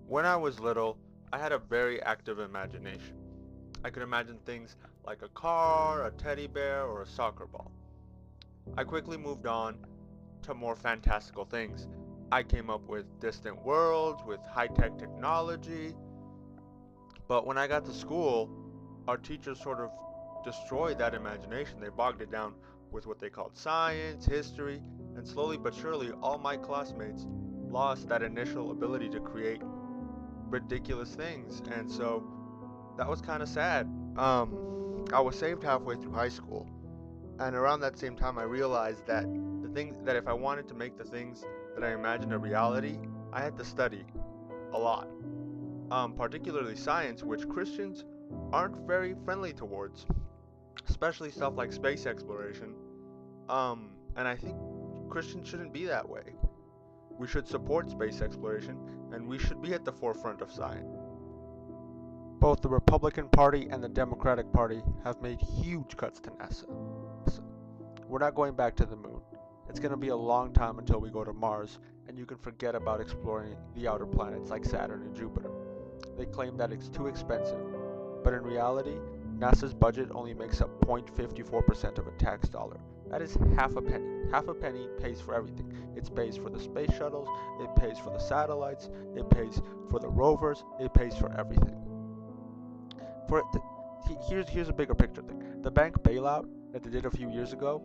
When I was little, I had a very active imagination. I could imagine things like a car, a teddy bear, or a soccer ball. I quickly moved on to more fantastical things. I came up with distant worlds with high-tech technology, but when I got to school, our teachers sort of destroyed that imagination. They bogged it down with what they called science, history, and slowly but surely all my classmates lost that initial ability to create ridiculous things. And so that was kind of sad. I was saved halfway through high school, and around that same time, I realized that if I wanted to make the things that I imagined a reality, I had to study a lot. Particularly science, which Christians aren't very friendly towards, especially stuff like space exploration. And I think Christians shouldn't be that way. We should support space exploration, and we should be at the forefront of science. Both the Republican Party and the Democratic Party have made huge cuts to NASA. We're not going back to the moon. It's going to be a long time until we go to Mars, and you can forget about exploring the outer planets like Saturn and Jupiter. They claim that it's too expensive, but in reality, NASA's budget only makes up 0.54% of a tax dollar. That is half a penny. Half a penny pays for everything. It pays for the space shuttles, it pays for the satellites, it pays for the rovers, it pays for everything. Here's a bigger picture thing. The bank bailout that they did a few years ago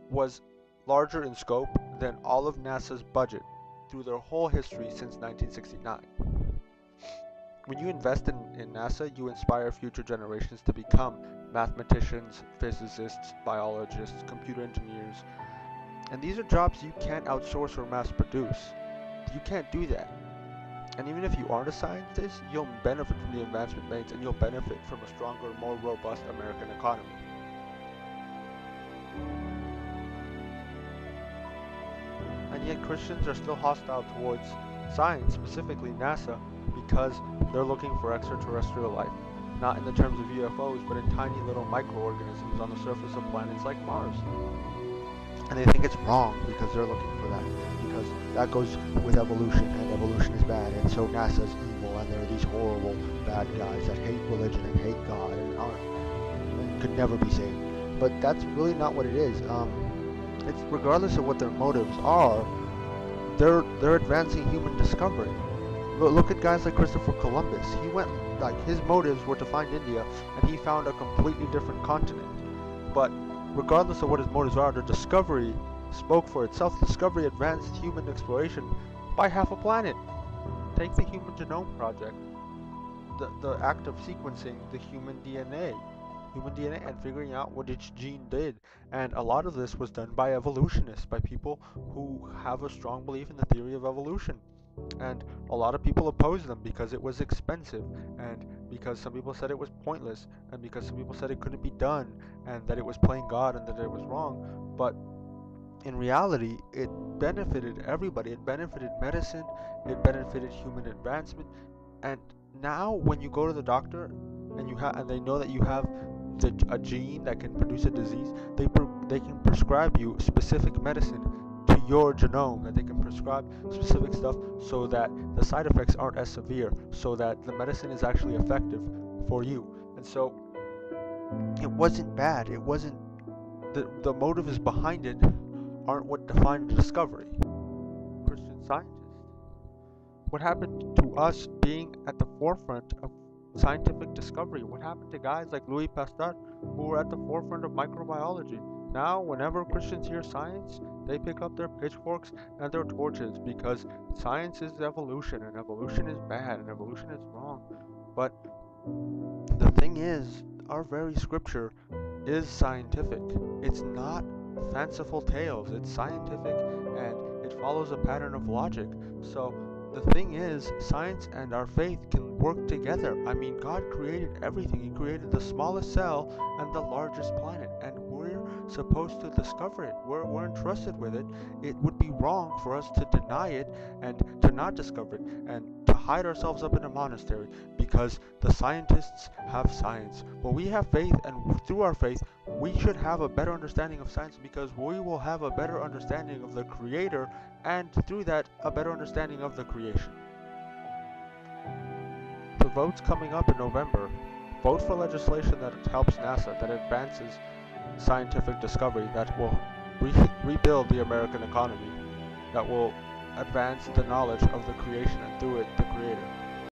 was larger in scope than all of NASA's budget through their whole history since 1969. When you invest in NASA, you inspire future generations to become mathematicians, physicists, biologists, computer engineers, and these are jobs you can't outsource or mass produce. You can't do that. And even if you aren't a scientist, you'll benefit from the advancement made, and you'll benefit from a stronger, more robust American economy. And yet Christians are still hostile towards science, specifically NASA, because they're looking for extraterrestrial life. Not in the terms of UFOs, but in tiny little microorganisms on the surface of planets like Mars. And they think it's wrong because they're looking for that. Because that goes with evolution, and evolution is bad, and so NASA's evil, and they're these horrible bad guys that hate religion and hate God and could never be saved. But that's really not what it is. It's regardless of what their motives are, they're advancing human discovery. Look at guys like Christopher Columbus. He went, like, his motives were to find India, and he found a completely different continent. But regardless of what his motives are, the discovery spoke for itself. Discovery advanced human exploration by half a planet. Take the Human Genome Project, the act of sequencing the human DNA, and figuring out what each gene did. And a lot of this was done by evolutionists, by people who have a strong belief in the theory of evolution. And a lot of people opposed them because it was expensive, and because some people said it was pointless, and because some people said it couldn't be done, and that it was playing God, and that it was wrong. But in reality, it benefited everybody. It benefited medicine, it benefited human advancement. And now when you go to the doctor and they know that you have a gene that can produce a disease, they can prescribe you specific medicine to your genome, that they can prescribe specific stuff so that the side effects aren't as severe, so that the medicine is actually effective for you. And so it wasn't bad. It wasn't the motives behind it aren't what defined the discovery. Christian scientists. What happened to us being at the forefront of scientific discovery? What happened to guys like Louis Pasteur, who were at the forefront of microbiology? Now, whenever Christians hear science, they pick up their pitchforks and their torches, because science is evolution, and evolution is bad, and evolution is wrong. But the thing is, our very scripture is scientific. It's not fanciful tales. It's scientific, and it follows a pattern of logic. So the thing is, science and our faith can work together. I mean, God created everything. He created the smallest cell and the largest planet, and we're supposed to discover it. We're entrusted with it. It would be wrong for us to deny it and to not discover it and to hide ourselves up in a monastery because the scientists have science. But we have faith, and through our faith, we should have a better understanding of science, because we will have a better understanding of the Creator, and through that, a better understanding of the creation. vote's coming up in November. Vote for legislation that helps NASA, that advances scientific discovery, that will rebuild the American economy, that will advance the knowledge of the creation and through it the creator.